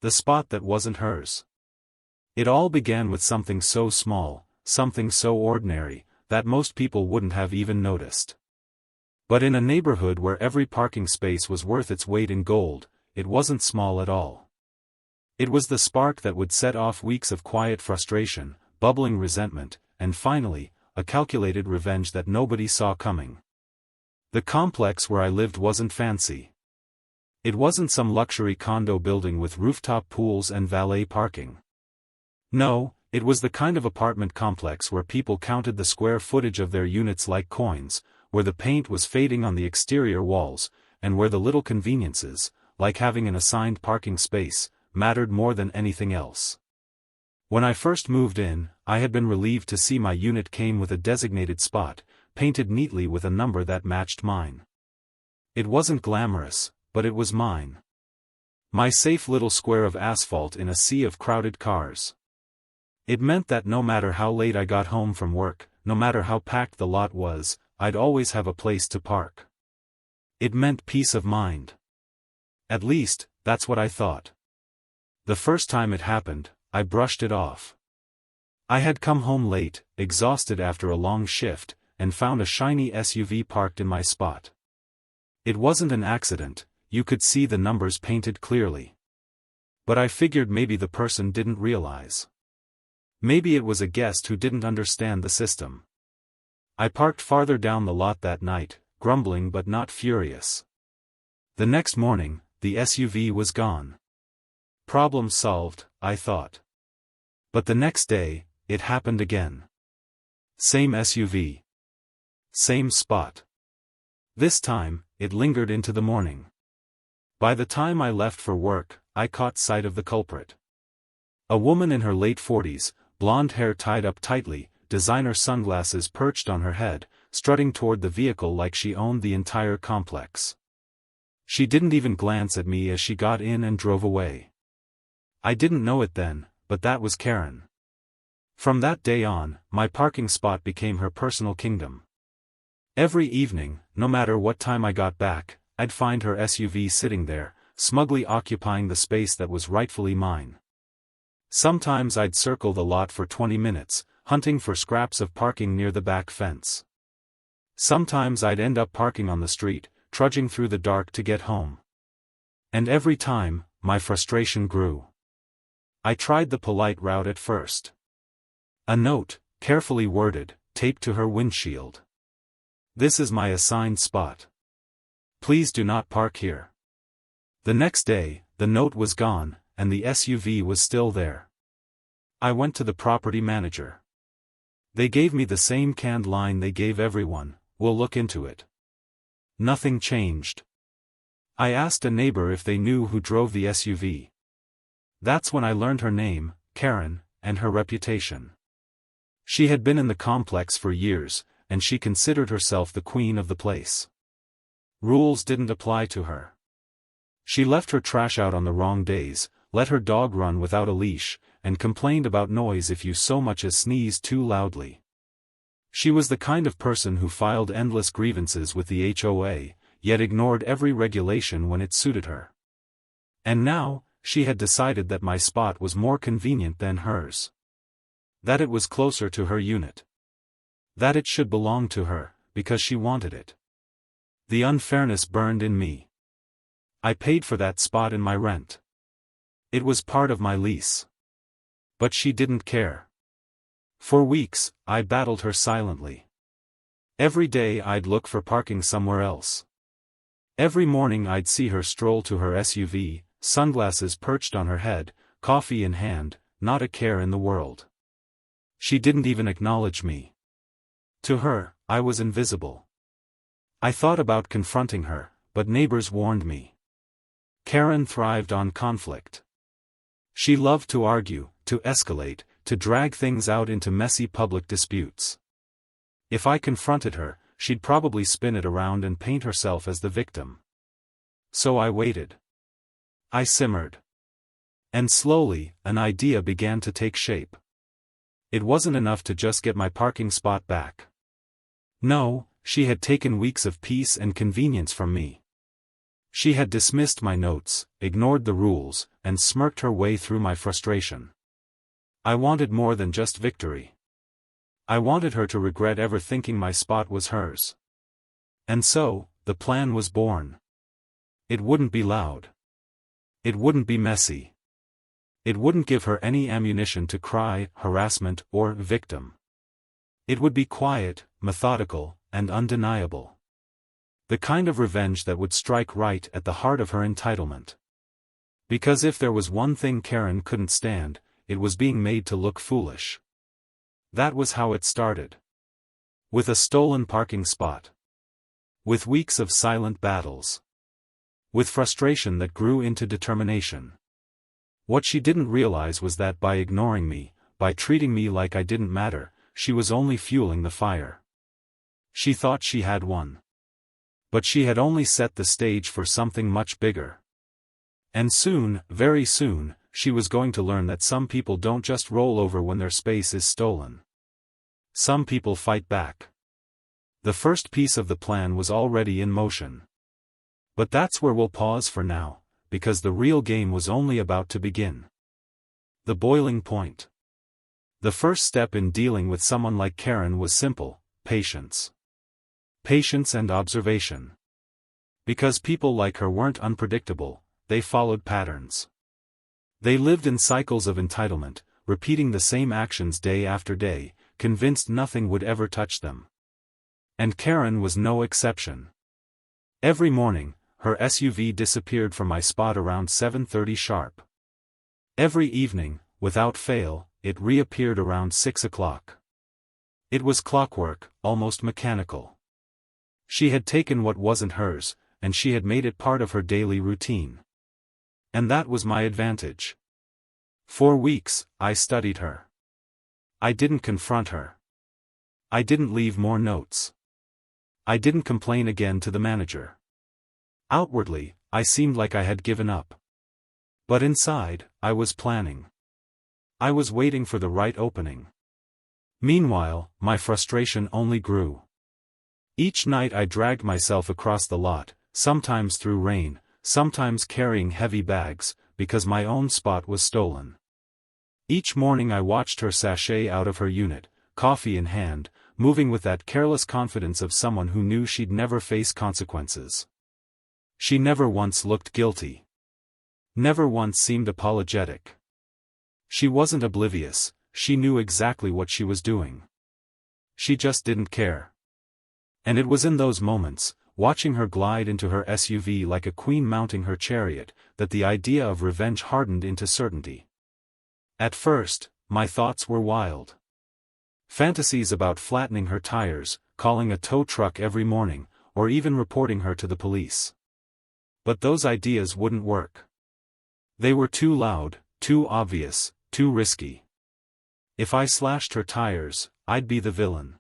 the spot that wasn't hers. It all began with something so small, something so ordinary, that most people wouldn't have even noticed. But in a neighborhood where every parking space was worth its weight in gold, it wasn't small at all. It was the spark that would set off weeks of quiet frustration, bubbling resentment, and finally, a calculated revenge that nobody saw coming. The complex where I lived wasn't fancy. It wasn't some luxury condo building with rooftop pools and valet parking. No, it was the kind of apartment complex where people counted the square footage of their units like coins, where the paint was fading on the exterior walls, and where the little conveniences, like having an assigned parking space, mattered more than anything else. When I first moved in, I had been relieved to see my unit came with a designated spot, painted neatly with a number that matched mine. It wasn't glamorous, but it was mine. My safe little square of asphalt in a sea of crowded cars. It meant that no matter how late I got home from work, no matter how packed the lot was, I'd always have a place to park. It meant peace of mind. At least, that's what I thought. The first time it happened, I brushed it off. I had come home late, exhausted after a long shift, and found a shiny SUV parked in my spot. It wasn't an accident, you could see the numbers painted clearly. But I figured maybe the person didn't realize. Maybe it was a guest who didn't understand the system. I parked farther down the lot that night, grumbling but not furious. The next morning, the SUV was gone. Problem solved, I thought. But the next day, it happened again. Same SUV. Same spot. This time, it lingered into the morning. By the time I left for work, I caught sight of the culprit. A woman in her late 40s, blonde hair tied up tightly, designer sunglasses perched on her head, strutting toward the vehicle like she owned the entire complex. She didn't even glance at me as she got in and drove away. I didn't know it then, but that was Karen. From that day on, my parking spot became her personal kingdom. Every evening, no matter what time I got back, I'd find her SUV sitting there, smugly occupying the space that was rightfully mine. Sometimes I'd circle the lot for 20 minutes, hunting for scraps of parking near the back fence. Sometimes I'd end up parking on the street, trudging through the dark to get home. And every time, my frustration grew. I tried the polite route at first. A note, carefully worded, taped to her windshield. This is my assigned spot. Please do not park here. The next day, the note was gone, and the SUV was still there. I went to the property manager. They gave me the same canned line they gave everyone, "We'll look into it." Nothing changed. I asked a neighbor if they knew who drove the SUV. That's when I learned her name, Karen, and her reputation. She had been in the complex for years, and she considered herself the queen of the place. Rules didn't apply to her. She left her trash out on the wrong days, let her dog run without a leash, and complained about noise if you so much as sneezed too loudly. She was the kind of person who filed endless grievances with the HOA, yet ignored every regulation when it suited her. And now, she had decided that my spot was more convenient than hers. That it was closer to her unit. That it should belong to her, because she wanted it. The unfairness burned in me. I paid for that spot in my rent. It was part of my lease. But she didn't care. For weeks, I battled her silently. Every day I'd look for parking somewhere else. Every morning I'd see her stroll to her SUV, sunglasses perched on her head, coffee in hand, not a care in the world. She didn't even acknowledge me. To her, I was invisible. I thought about confronting her, but neighbors warned me. Karen thrived on conflict. She loved to argue, to escalate, to drag things out into messy public disputes. If I confronted her, she'd probably spin it around and paint herself as the victim. So I waited. I simmered. And slowly, an idea began to take shape. It wasn't enough to just get my parking spot back. No, she had taken weeks of peace and convenience from me. She had dismissed my notes, ignored the rules, and smirked her way through my frustration. I wanted more than just victory. I wanted her to regret ever thinking my spot was hers. And so, the plan was born. It wouldn't be loud. It wouldn't be messy. It wouldn't give her any ammunition to cry, harassment, or victim. It would be quiet, methodical, and undeniable. The kind of revenge that would strike right at the heart of her entitlement. Because if there was one thing Karen couldn't stand, it was being made to look foolish. That was how it started. With a stolen parking spot. With weeks of silent battles. With frustration that grew into determination. What she didn't realize was that by ignoring me, by treating me like I didn't matter, she was only fueling the fire. She thought she had won. But she had only set the stage for something much bigger. And soon, very soon, she was going to learn that some people don't just roll over when their space is stolen. Some people fight back. The first piece of the plan was already in motion. But that's where we'll pause for now, because the real game was only about to begin. The boiling point. The first step in dealing with someone like Karen was simple: patience. Patience and observation. Because people like her weren't unpredictable, they followed patterns. They lived in cycles of entitlement, repeating the same actions day after day, convinced nothing would ever touch them. And Karen was no exception. Every morning, her SUV disappeared from my spot around 7:30 sharp. Every evening, without fail, it reappeared around 6 o'clock. It was clockwork, almost mechanical. She had taken what wasn't hers, and she had made it part of her daily routine. And that was my advantage. For weeks, I studied her. I didn't confront her. I didn't leave more notes. I didn't complain again to the manager. Outwardly, I seemed like I had given up. But inside, I was planning. I was waiting for the right opening. Meanwhile, my frustration only grew. Each night I dragged myself across the lot, sometimes through rain, sometimes carrying heavy bags, because my own spot was stolen. Each morning I watched her sashay out of her unit, coffee in hand, moving with that careless confidence of someone who knew she'd never face consequences. She never once looked guilty. Never once seemed apologetic. She wasn't oblivious, she knew exactly what she was doing. She just didn't care. And it was in those moments, watching her glide into her SUV like a queen mounting her chariot, that the idea of revenge hardened into certainty. At first, my thoughts were wild. Fantasies about flattening her tires, calling a tow truck every morning, or even reporting her to the police. But those ideas wouldn't work. They were too loud, too obvious, too risky. If I slashed her tires, I'd be the villain.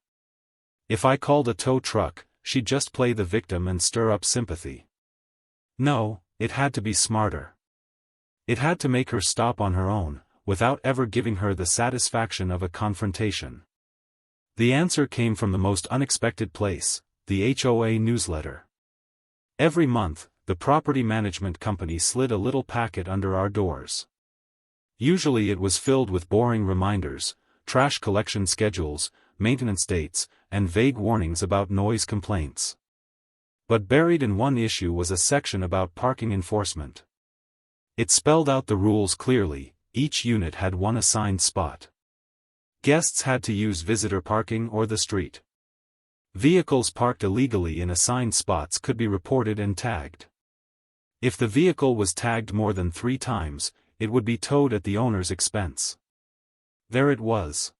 If I called a tow truck, she'd just play the victim and stir up sympathy. No, it had to be smarter. It had to make her stop on her own, without ever giving her the satisfaction of a confrontation. The answer came from the most unexpected place, the HOA newsletter. Every month, the property management company slid a little packet under our doors. Usually it was filled with boring reminders, trash collection schedules, maintenance dates, and vague warnings about noise complaints. But buried in one issue was a section about parking enforcement. It spelled out the rules clearly: each unit had one assigned spot. Guests had to use visitor parking or the street. Vehicles parked illegally in assigned spots could be reported and tagged. If the vehicle was tagged more than 3 times, it would be towed at the owner's expense. There it was.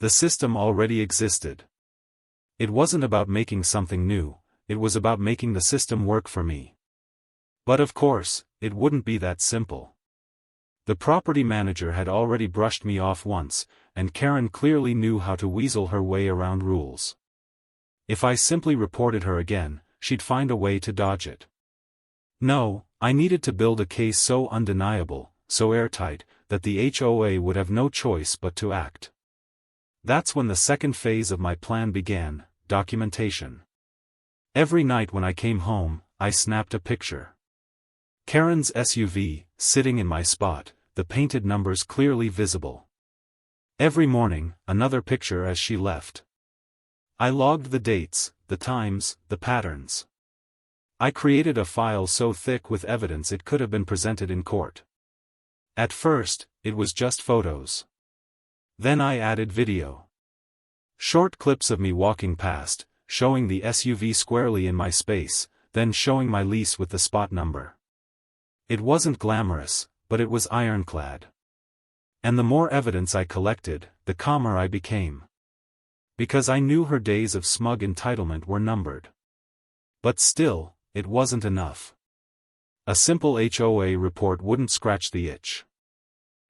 The system already existed. It wasn't about making something new, it was about making the system work for me. But of course, it wouldn't be that simple. The property manager had already brushed me off once, and Karen clearly knew how to weasel her way around rules. If I simply reported her again, she'd find a way to dodge it. No, I needed to build a case so undeniable, so airtight, that the HOA would have no choice but to act. That's when the second phase of my plan began: documentation. Every night when I came home, I snapped a picture. Karen's SUV, sitting in my spot, the painted numbers clearly visible. Every morning, another picture as she left. I logged the dates, the times, the patterns. I created a file so thick with evidence it could have been presented in court. At first, it was just photos. Then I added video. Short clips of me walking past, showing the SUV squarely in my space, then showing my lease with the spot number. It wasn't glamorous, but it was ironclad. And the more evidence I collected, the calmer I became. Because I knew her days of smug entitlement were numbered. But still, it wasn't enough. A simple HOA report wouldn't scratch the itch.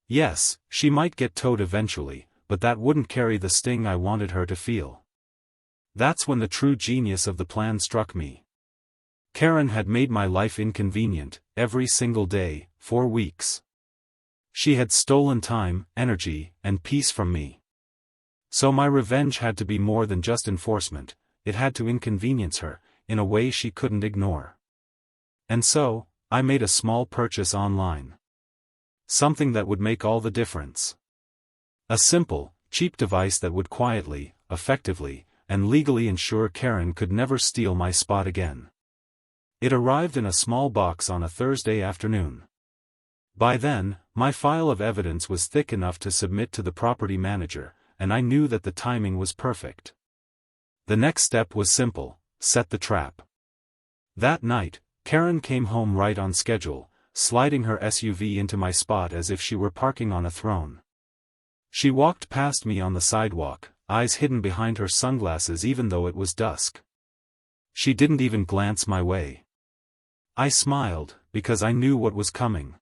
Yes, she might get towed eventually, but that wouldn't carry the sting I wanted her to feel. That's when the true genius of the plan struck me. Karen had made my life inconvenient, every single day, for weeks. She had stolen time, energy, and peace from me. So my revenge had to be more than just enforcement, it had to inconvenience her, in a way she couldn't ignore. And so, I made a small purchase online. Something that would make all the difference. A simple, cheap device that would quietly, effectively, and legally ensure Karen could never steal my spot again. It arrived in a small box on a Thursday afternoon. By then, my file of evidence was thick enough to submit to the property manager, and I knew that the timing was perfect. The next step was simple: set the trap. That night, Karen came home right on schedule, sliding her SUV into my spot as if she were parking on a throne. She walked past me on the sidewalk, eyes hidden behind her sunglasses even though it was dusk. She didn't even glance my way. I smiled, because I knew what was coming.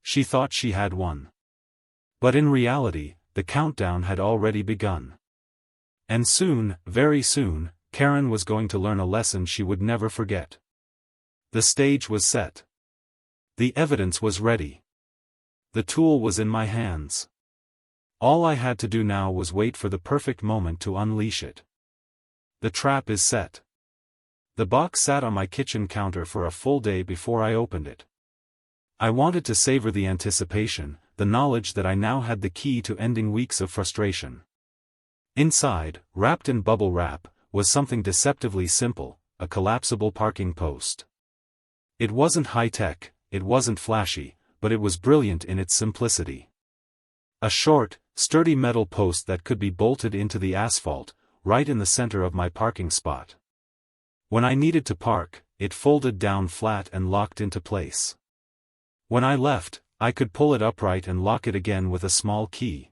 She thought she had won. But in reality, the countdown had already begun. And soon, very soon, Karen was going to learn a lesson she would never forget. The stage was set. The evidence was ready. The tool was in my hands. All I had to do now was wait for the perfect moment to unleash it. The trap is set. The box sat on my kitchen counter for a full day before I opened it. I wanted to savor the anticipation, the knowledge that I now had the key to ending weeks of frustration. Inside, wrapped in bubble wrap, was something deceptively simple: a collapsible parking post. It wasn't high-tech, it wasn't flashy, but it was brilliant in its simplicity. A short, sturdy metal post that could be bolted into the asphalt, right in the center of my parking spot. When I needed to park, it folded down flat and locked into place. When I left, I could pull it upright and lock it again with a small key.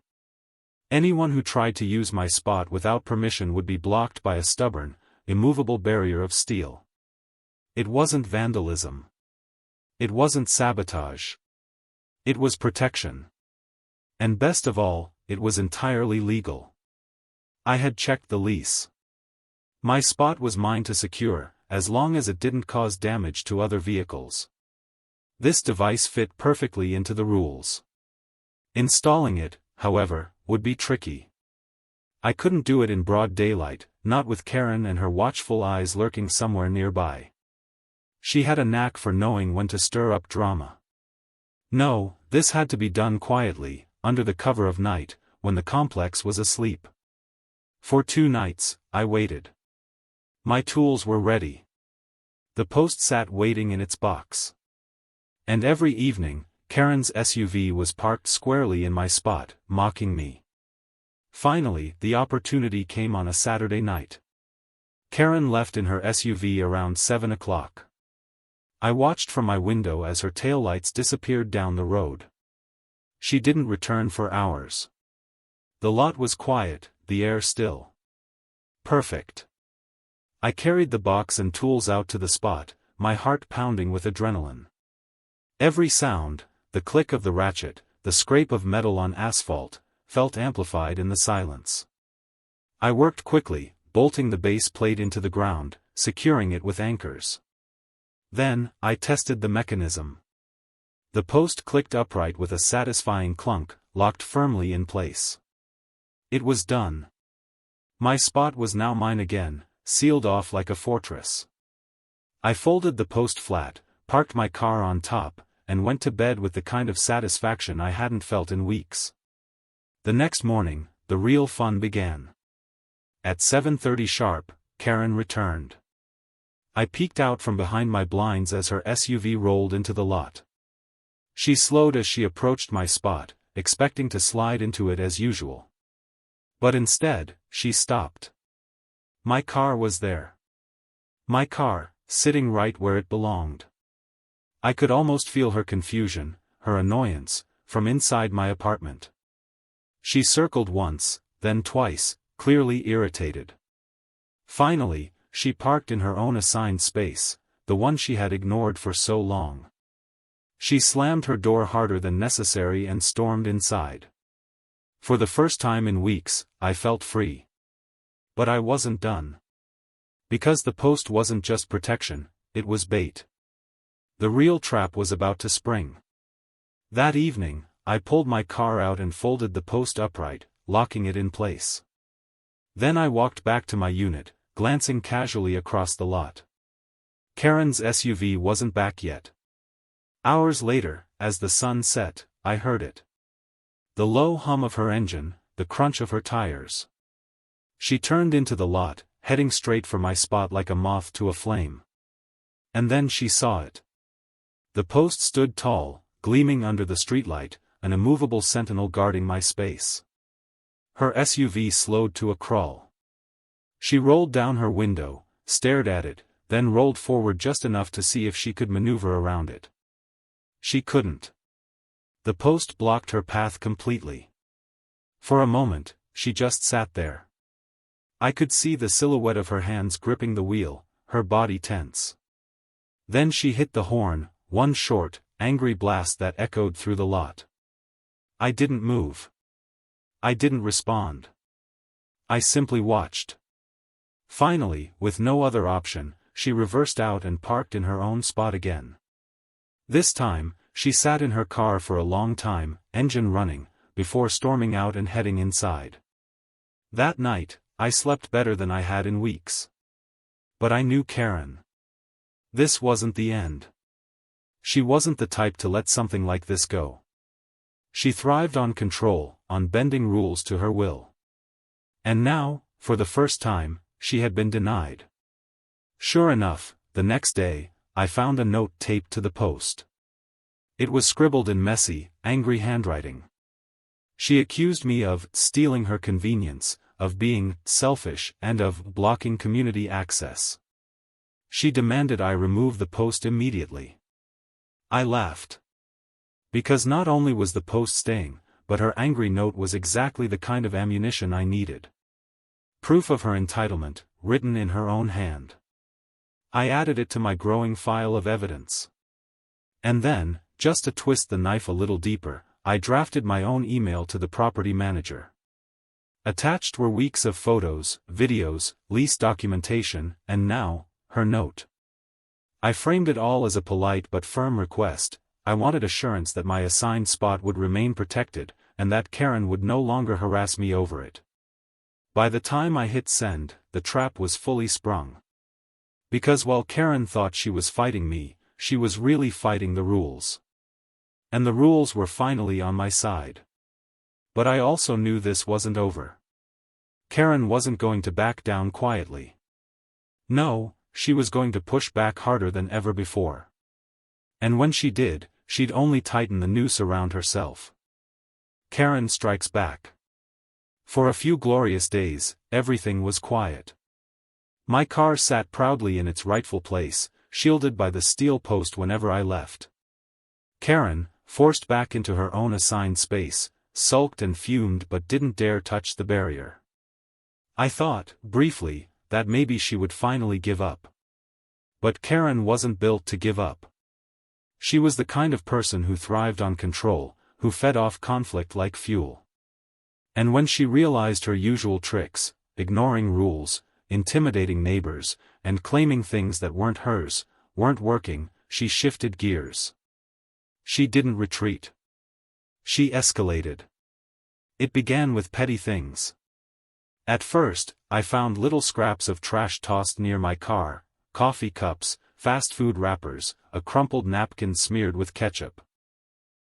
Anyone who tried to use my spot without permission would be blocked by a stubborn, immovable barrier of steel. It wasn't vandalism. It wasn't sabotage. It was protection. And best of all, it was entirely legal. I had checked the lease. My spot was mine to secure, as long as it didn't cause damage to other vehicles. This device fit perfectly into the rules. Installing it, however, would be tricky. I couldn't do it in broad daylight, not with Karen and her watchful eyes lurking somewhere nearby. She had a knack for knowing when to stir up drama. No, this had to be done quietly, under the cover of night, when the complex was asleep. For 2 nights, I waited. My tools were ready. The post sat waiting in its box. And every evening, Karen's SUV was parked squarely in my spot, mocking me. Finally, the opportunity came on a Saturday night. Karen left in her SUV around 7 o'clock. I watched from my window as her taillights disappeared down the road. She didn't return for hours. The lot was quiet, the air still. Perfect. I carried the box and tools out to the spot, my heart pounding with adrenaline. Every sound, the click of the ratchet, the scrape of metal on asphalt, felt amplified in the silence. I worked quickly, bolting the base plate into the ground, securing it with anchors. Then, I tested the mechanism. The post clicked upright with a satisfying clunk, locked firmly in place. It was done. My spot was now mine again, sealed off like a fortress. I folded the post flat, parked my car on top, and went to bed with the kind of satisfaction I hadn't felt in weeks. The next morning, the real fun began. At 7:30 sharp, Karen returned. I peeked out from behind my blinds as her SUV rolled into the lot. She slowed as she approached my spot, expecting to slide into it as usual. But instead, she stopped. My car was there. My car, sitting right where it belonged. I could almost feel her confusion, her annoyance, from inside my apartment. She circled once, then twice, clearly irritated. Finally, she parked in her own assigned space, the one she had ignored for so long. She slammed her door harder than necessary and stormed inside. For the first time in weeks, I felt free. But I wasn't done. Because the post wasn't just protection, it was bait. The real trap was about to spring. That evening, I pulled my car out and folded the post upright, locking it in place. Then I walked back to my unit, glancing casually across the lot. Karen's SUV wasn't back yet. Hours later, as the sun set, I heard it. The low hum of her engine, the crunch of her tires. She turned into the lot, heading straight for my spot like a moth to a flame. And then she saw it. The post stood tall, gleaming under the streetlight, an immovable sentinel guarding my space. Her SUV slowed to a crawl. She rolled down her window, stared at it, then rolled forward just enough to see if she could maneuver around it. She couldn't. The post blocked her path completely. For a moment, she just sat there. I could see the silhouette of her hands gripping the wheel, her body tense. Then she hit the horn, one short, angry blast that echoed through the lot. I didn't move. I didn't respond. I simply watched. Finally, with no other option, she reversed out and parked in her own spot again. This time, she sat in her car for a long time, engine running, before storming out and heading inside. That night, I slept better than I had in weeks. But I knew Karen. This wasn't the end. She wasn't the type to let something like this go. She thrived on control, on bending rules to her will. And now, for the first time, she had been denied. Sure enough, the next day, I found a note taped to the post. It was scribbled in messy, angry handwriting. She accused me of stealing her convenience, of being selfish, and of blocking community access. She demanded I remove the post immediately. I laughed. Because not only was the post staying, but her angry note was exactly the kind of ammunition I needed. Proof of her entitlement, written in her own hand. I added it to my growing file of evidence. And then, just to twist the knife a little deeper, I drafted my own email to the property manager. Attached were weeks of photos, videos, lease documentation, and now, her note. I framed it all as a polite but firm request. I wanted assurance that my assigned spot would remain protected, and that Karen would no longer harass me over it. By the time I hit send, the trap was fully sprung. Because while Karen thought she was fighting me, she was really fighting the rules. And the rules were finally on my side. But I also knew this wasn't over. Karen wasn't going to back down quietly. No, she was going to push back harder than ever before. And when she did, she'd only tighten the noose around herself. Karen strikes back. For a few glorious days, everything was quiet. My car sat proudly in its rightful place, shielded by the steel post whenever I left. Karen, forced back into her own assigned space, sulked and fumed but didn't dare touch the barrier. I thought, briefly, that maybe she would finally give up. But Karen wasn't built to give up. She was the kind of person who thrived on control, who fed off conflict like fuel. And when she realized her usual tricks, ignoring rules, intimidating neighbors, and claiming things that weren't hers, weren't working, she shifted gears. She didn't retreat. She escalated. It began with petty things. At first, I found little scraps of trash tossed near my car, coffee cups, fast food wrappers, a crumpled napkin smeared with ketchup.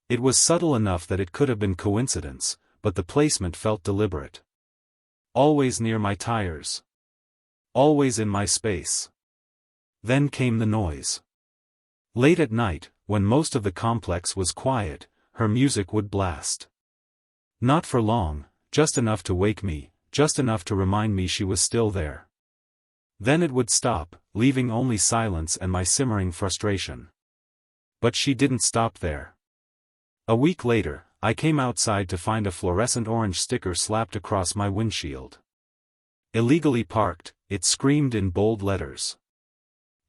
It was subtle enough that it could have been coincidence, but the placement felt deliberate. Always near my tires. Always in my space. Then came the noise. Late at night, when most of the complex was quiet, her music would blast. Not for long, just enough to wake me, just enough to remind me she was still there. Then it would stop, leaving only silence and my simmering frustration. But she didn't stop there. A week later, I came outside to find a fluorescent orange sticker slapped across my windshield. Illegally parked, it screamed in bold letters.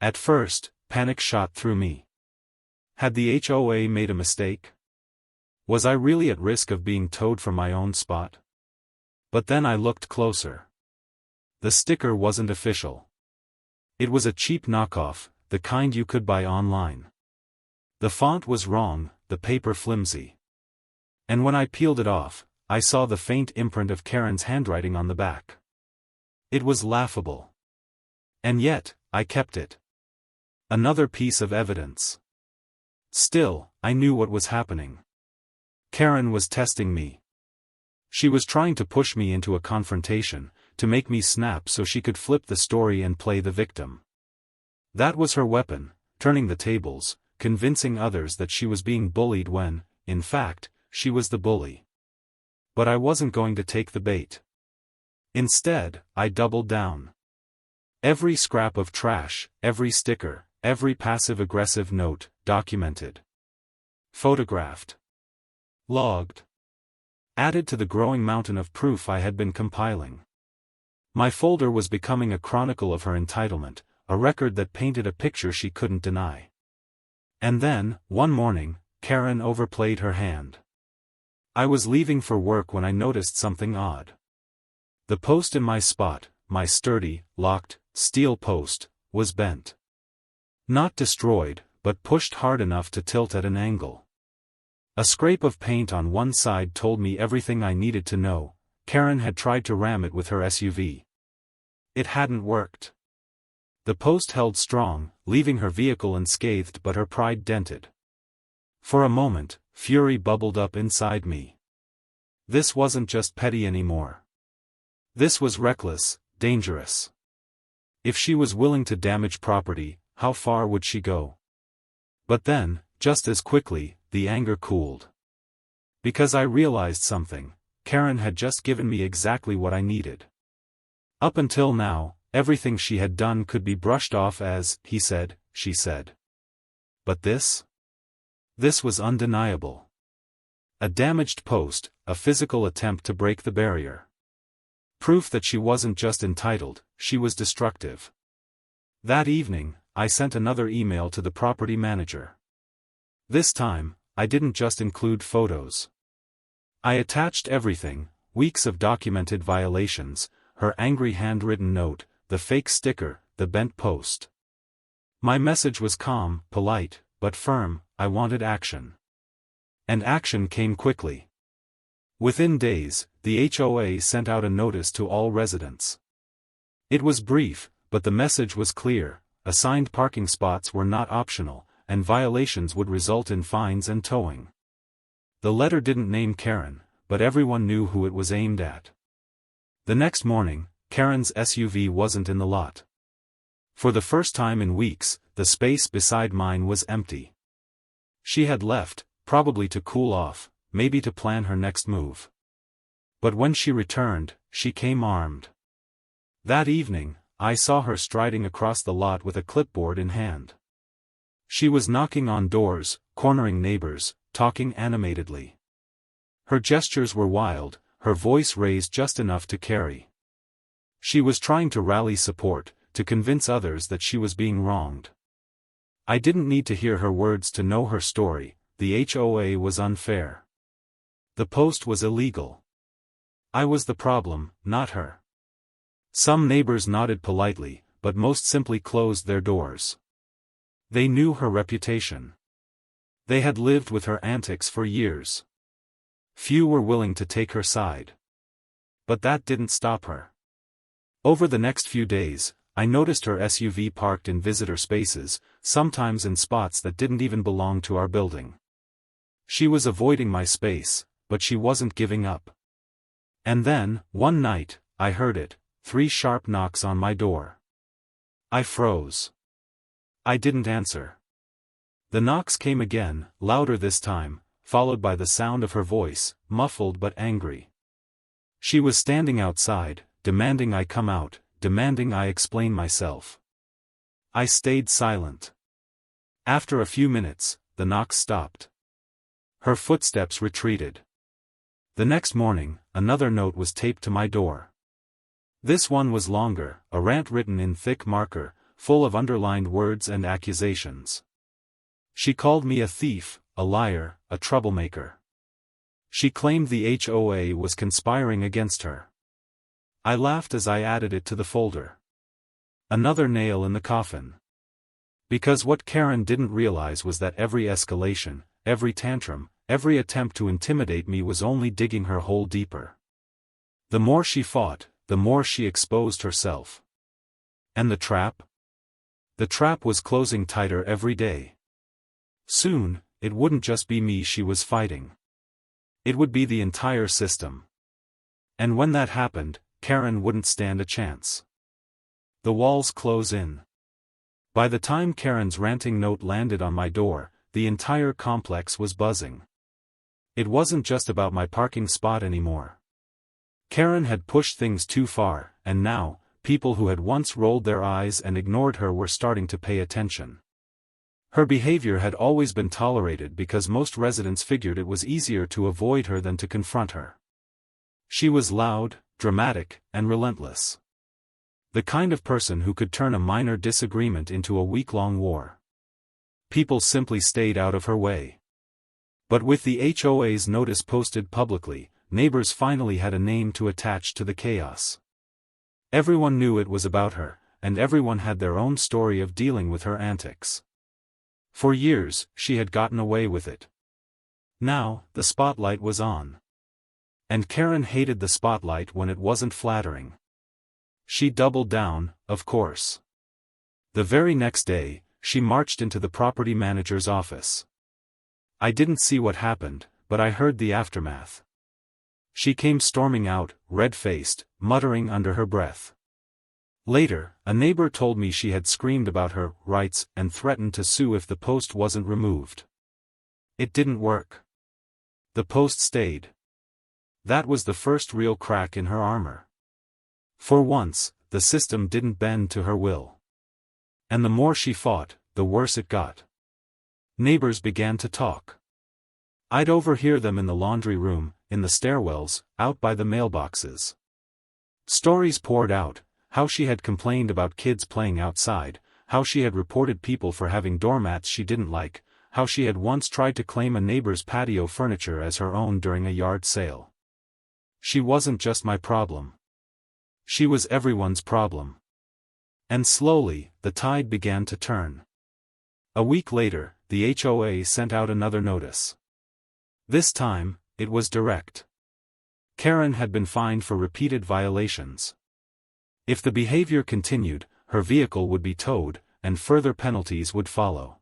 At first, panic shot through me. Had the HOA made a mistake? Was I really at risk of being towed from my own spot? But then I looked closer. The sticker wasn't official. It was a cheap knockoff, the kind you could buy online. The font was wrong, the paper flimsy. And when I peeled it off, I saw the faint imprint of Karen's handwriting on the back. It was laughable. And yet, I kept it. Another piece of evidence. Still, I knew what was happening. Karen was testing me. She was trying to push me into a confrontation, to make me snap so she could flip the story and play the victim. That was her weapon, turning the tables, convincing others that she was being bullied when, in fact, she was the bully. But I wasn't going to take the bait. Instead, I doubled down. Every scrap of trash, every sticker, every passive-aggressive note, documented. Photographed. Logged. Added to the growing mountain of proof I had been compiling. My folder was becoming a chronicle of her entitlement, a record that painted a picture she couldn't deny. And then, one morning, Karen overplayed her hand. I was leaving for work when I noticed something odd. The post in my spot, my sturdy, locked, steel post, was bent. Not destroyed, but pushed hard enough to tilt at an angle. A scrape of paint on one side told me everything I needed to know. Karen had tried to ram it with her SUV. It hadn't worked. The post held strong, leaving her vehicle unscathed but her pride dented. For a moment, fury bubbled up inside me. This wasn't just petty anymore. This was reckless, dangerous. If she was willing to damage property, how far would she go? But then, just as quickly, the anger cooled. Because I realized something, Karen had just given me exactly what I needed. Up until now, everything she had done could be brushed off as, he said, she said. But this? This was undeniable. A damaged post, a physical attempt to break the barrier. Proof that she wasn't just entitled, she was destructive. That evening, I sent another email to the property manager. This time, I didn't just include photos. I attached everything, weeks of documented violations, her angry handwritten note, the fake sticker, the bent post. My message was calm, polite, but firm. I wanted action. And action came quickly. Within days, the HOA sent out a notice to all residents. It was brief, but the message was clear: assigned parking spots were not optional, and violations would result in fines and towing. The letter didn't name Karen, but everyone knew who it was aimed at. The next morning, Karen's SUV wasn't in the lot. For the first time in weeks, the space beside mine was empty. She had left, probably to cool off, maybe to plan her next move. But when she returned, she came armed. That evening, I saw her striding across the lot with a clipboard in hand. She was knocking on doors, cornering neighbors, talking animatedly. Her gestures were wild, her voice raised just enough to carry. She was trying to rally support, to convince others that she was being wronged. I didn't need to hear her words to know her story. The HOA was unfair. The post was illegal. I was the problem, not her. Some neighbors nodded politely, but most simply closed their doors. They knew her reputation. They had lived with her antics for years. Few were willing to take her side. But that didn't stop her. Over the next few days, I noticed her SUV parked in visitor spaces, sometimes in spots that didn't even belong to our building. She was avoiding my space, but she wasn't giving up. And then, one night, I heard it, 3 sharp knocks on my door. I froze. I didn't answer. The knocks came again, louder this time, followed by the sound of her voice, muffled but angry. She was standing outside, demanding I come out, demanding I explain myself. I stayed silent. After a few minutes, the knocks stopped. Her footsteps retreated. The next morning, another note was taped to my door. This one was longer, a rant written in thick marker, full of underlined words and accusations. She called me a thief, a liar, a troublemaker. She claimed the HOA was conspiring against her. I laughed as I added it to the folder. Another nail in the coffin. Because what Karen didn't realize was that every escalation, every tantrum, every attempt to intimidate me was only digging her hole deeper. The more she fought, the more she exposed herself. And the trap? The trap was closing tighter every day. Soon, it wouldn't just be me she was fighting. It would be the entire system. And when that happened, Karen wouldn't stand a chance. The walls close in. By the time Karen's ranting note landed on my door, the entire complex was buzzing. It wasn't just about my parking spot anymore. Karen had pushed things too far, and now, people who had once rolled their eyes and ignored her were starting to pay attention. Her behavior had always been tolerated because most residents figured it was easier to avoid her than to confront her. She was loud, dramatic, and relentless. The kind of person who could turn a minor disagreement into a week-long war. People simply stayed out of her way. But with the HOA's notice posted publicly, neighbors finally had a name to attach to the chaos. Everyone knew it was about her, and everyone had their own story of dealing with her antics. For years, she had gotten away with it. Now, the spotlight was on. And Karen hated the spotlight when it wasn't flattering. She doubled down, of course. The very next day, she marched into the property manager's office. I didn't see what happened, but I heard the aftermath. She came storming out, red-faced, muttering under her breath. Later, a neighbor told me she had screamed about her rights and threatened to sue if the post wasn't removed. It didn't work. The post stayed. That was the first real crack in her armor. For once, the system didn't bend to her will. And the more she fought, the worse it got. Neighbors began to talk. I'd overhear them in the laundry room, in the stairwells, out by the mailboxes. Stories poured out, how she had complained about kids playing outside, how she had reported people for having doormats she didn't like, how she had once tried to claim a neighbor's patio furniture as her own during a yard sale. She wasn't just my problem. She was everyone's problem. And slowly, the tide began to turn. A week later, the HOA sent out another notice. This time, it was direct. Karen had been fined for repeated violations. If the behavior continued, her vehicle would be towed, and further penalties would follow.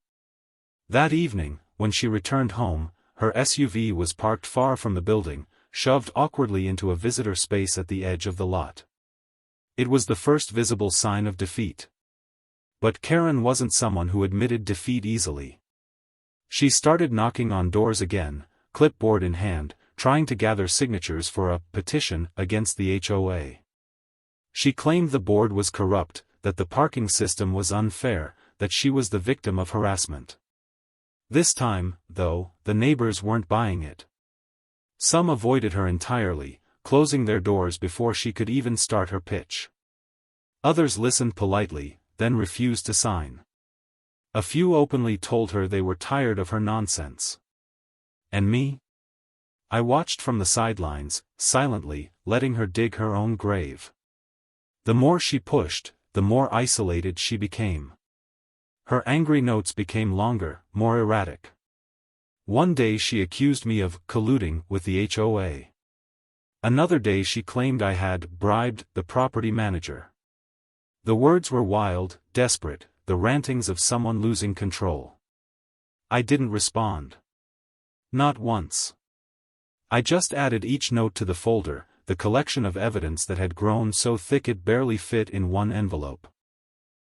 That evening, when she returned home, her SUV was parked far from the building, shoved awkwardly into a visitor space at the edge of the lot. It was the first visible sign of defeat. But Karen wasn't someone who admitted defeat easily. She started knocking on doors again, clipboard in hand, trying to gather signatures for a petition against the HOA. She claimed the board was corrupt, that the parking system was unfair, that she was the victim of harassment. This time, though, the neighbors weren't buying it. Some avoided her entirely, closing their doors before she could even start her pitch. Others listened politely, then refused to sign. A few openly told her they were tired of her nonsense. And me? I watched from the sidelines, silently, letting her dig her own grave. The more she pushed, the more isolated she became. Her angry notes became longer, more erratic. One day she accused me of colluding with the HOA. Another day she claimed I had bribed the property manager. The words were wild, desperate, the rantings of someone losing control. I didn't respond. Not once. I just added each note to the folder, the collection of evidence that had grown so thick it barely fit in one envelope.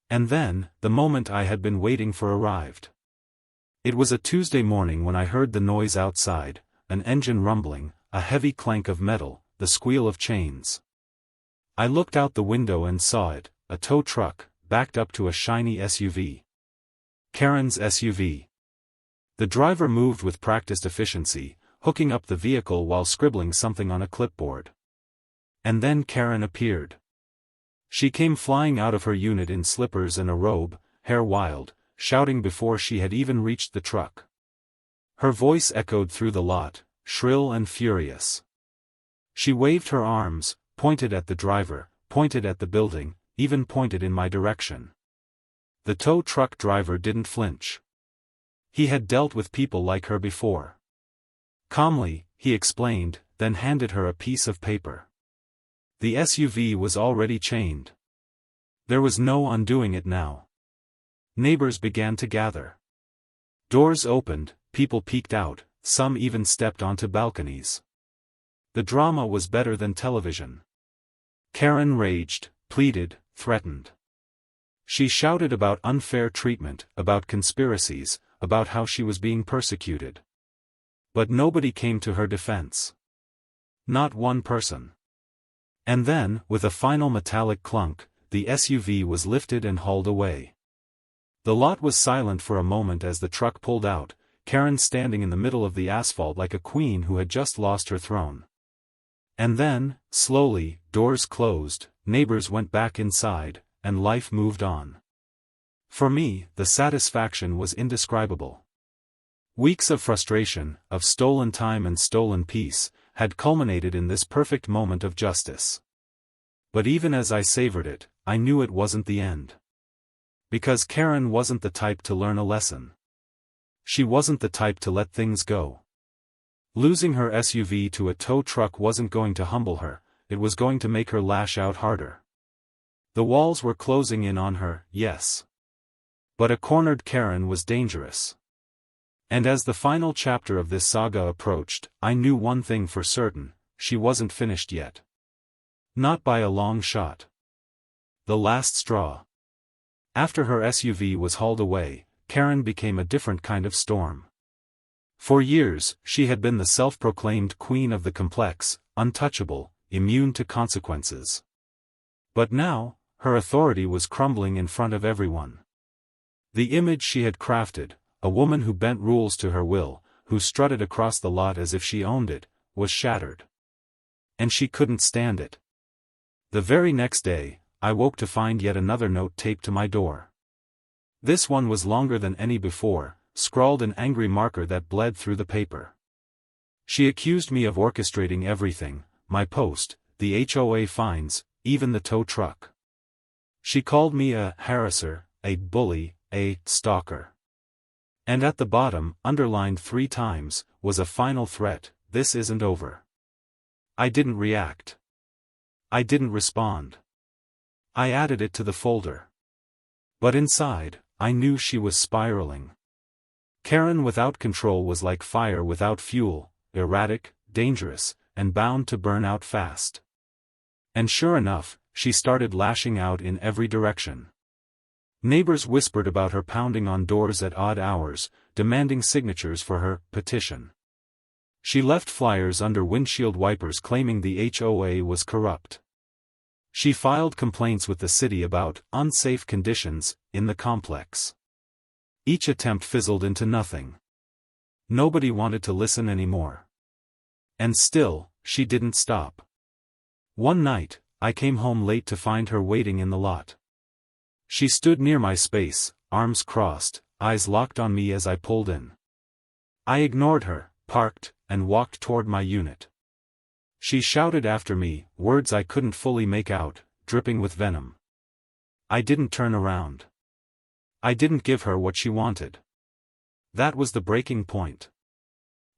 And then, the moment I had been waiting for arrived. It was a Tuesday morning when I heard the noise outside, an engine rumbling, a heavy clank of metal, the squeal of chains. I looked out the window and saw it, a tow truck, backed up to a shiny SUV. Karen's SUV. The driver moved with practiced efficiency, hooking up the vehicle while scribbling something on a clipboard. And then Karen appeared. She came flying out of her unit in slippers and a robe, hair wild, shouting before she had even reached the truck. Her voice echoed through the lot, shrill and furious. She waved her arms, pointed at the driver, pointed at the building, even pointed in my direction. The tow truck driver didn't flinch. He had dealt with people like her before. Calmly, he explained, then handed her a piece of paper. The SUV was already chained. There was no undoing it now. Neighbors began to gather. Doors opened, people peeked out, some even stepped onto balconies. The drama was better than television. Karen raged, pleaded, threatened. She shouted about unfair treatment, about conspiracies, about how she was being persecuted. But nobody came to her defense. Not one person. And then, with a final metallic clunk, the SUV was lifted and hauled away. The lot was silent for a moment as the truck pulled out, Karen standing in the middle of the asphalt like a queen who had just lost her throne. And then, slowly, doors closed, neighbors went back inside, and life moved on. For me, the satisfaction was indescribable. Weeks of frustration, of stolen time and stolen peace, had culminated in this perfect moment of justice. But even as I savored it, I knew it wasn't the end. Because Karen wasn't the type to learn a lesson. She wasn't the type to let things go. Losing her SUV to a tow truck wasn't going to humble her, it was going to make her lash out harder. The walls were closing in on her, yes. But a cornered Karen was dangerous. And as the final chapter of this saga approached, I knew one thing for certain, she wasn't finished yet. Not by a long shot. The last straw. After her SUV was hauled away, Karen became a different kind of storm. For years, she had been the self-proclaimed queen of the complex, untouchable, immune to consequences. But now, her authority was crumbling in front of everyone. The image she had crafted, a woman who bent rules to her will, who strutted across the lot as if she owned it, was shattered. And she couldn't stand it. The very next day, I woke to find yet another note taped to my door. This one was longer than any before, scrawled in angry marker that bled through the paper. She accused me of orchestrating everything, my post, the HOA fines, even the tow truck. She called me a harasser, a bully, a stalker. And at the bottom, underlined 3 times, was a final threat: this isn't over. I didn't react. I didn't respond. I added it to the folder. But inside, I knew she was spiraling. Karen without control was like fire without fuel, erratic, dangerous, and bound to burn out fast. And sure enough, she started lashing out in every direction. Neighbors whispered about her pounding on doors at odd hours, demanding signatures for her petition. She left flyers under windshield wipers claiming the HOA was corrupt. She filed complaints with the city about unsafe conditions in the complex. Each attempt fizzled into nothing. Nobody wanted to listen anymore. And still, she didn't stop. One night, I came home late to find her waiting in the lot. She stood near my space, arms crossed, eyes locked on me as I pulled in. I ignored her, parked, and walked toward my unit. She shouted after me, words I couldn't fully make out, dripping with venom. I didn't turn around. I didn't give her what she wanted. That was the breaking point.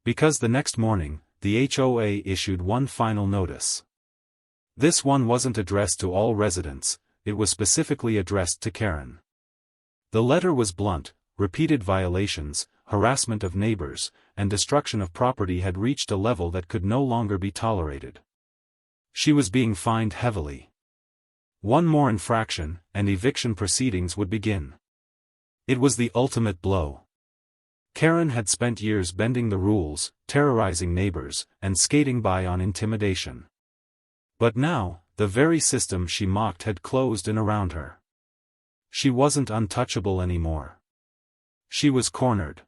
Because the next morning, the HOA issued one final notice. This one wasn't addressed to all residents, it was specifically addressed to Karen. The letter was blunt: repeated violations, harassment of neighbors, and destruction of property had reached a level that could no longer be tolerated. She was being fined heavily. One more infraction, and eviction proceedings would begin. It was the ultimate blow. Karen had spent years bending the rules, terrorizing neighbors, and skating by on intimidation. But now, the very system she mocked had closed in around her. She wasn't untouchable anymore. She was cornered.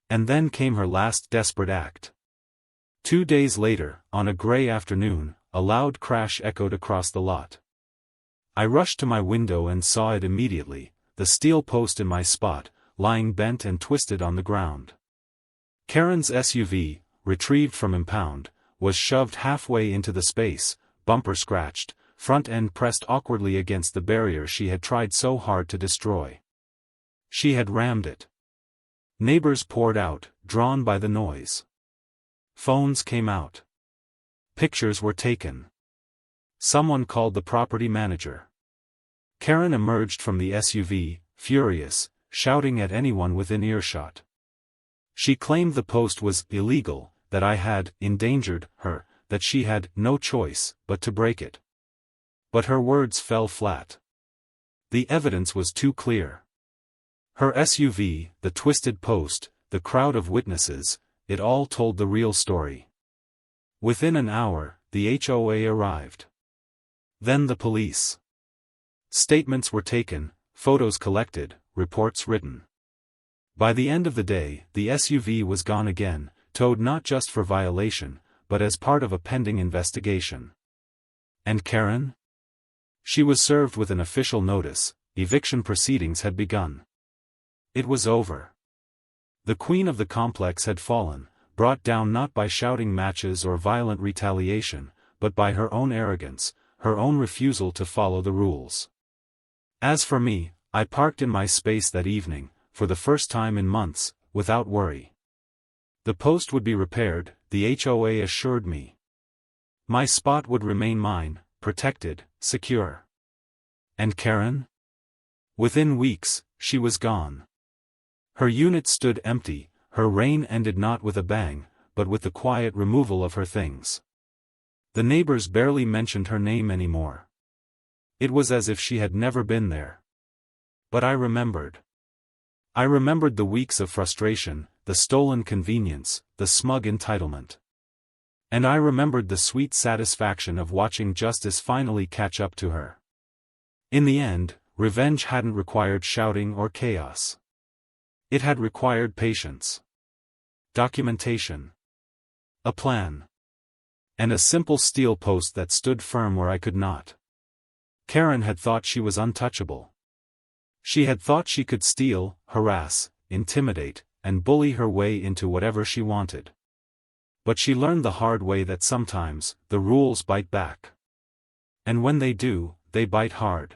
And then came her last desperate act. 2 days later, on a gray afternoon, a loud crash echoed across the lot. I rushed to my window and saw it immediately, the steel post in my spot, lying bent and twisted on the ground. Karen's SUV, retrieved from impound, was shoved halfway into the space, bumper scratched, front end pressed awkwardly against the barrier she had tried so hard to destroy. She had rammed it. Neighbors poured out, drawn by the noise. Phones came out. Pictures were taken. Someone called the property manager. Karen emerged from the SUV, furious, shouting at anyone within earshot. She claimed the post was illegal, that I had endangered her, that she had no choice but to break it. But her words fell flat. The evidence was too clear. Her SUV, the twisted post, the crowd of witnesses, it all told the real story. Within an hour, the HOA arrived. Then the police. Statements were taken, photos collected, reports written. By the end of the day, the SUV was gone again, towed not just for violation, but as part of a pending investigation. And Karen? She was served with an official notice: eviction proceedings had begun. It was over. The queen of the complex had fallen, brought down not by shouting matches or violent retaliation, but by her own arrogance, her own refusal to follow the rules. As for me, I parked in my space that evening, for the first time in months, without worry. The post would be repaired, the HOA assured me. My spot would remain mine, protected, secure. And Karen? Within weeks, she was gone. Her unit stood empty, her reign ended not with a bang, but with the quiet removal of her things. The neighbors barely mentioned her name anymore. It was as if she had never been there. But I remembered. I remembered the weeks of frustration, the stolen convenience, the smug entitlement. And I remembered the sweet satisfaction of watching justice finally catch up to her. In the end, revenge hadn't required shouting or chaos. It had required patience, documentation, a plan, and a simple steel post that stood firm where I could not. Karen had thought she was untouchable. She had thought she could steal, harass, intimidate, and bully her way into whatever she wanted. But she learned the hard way that sometimes, the rules bite back. And when they do, they bite hard.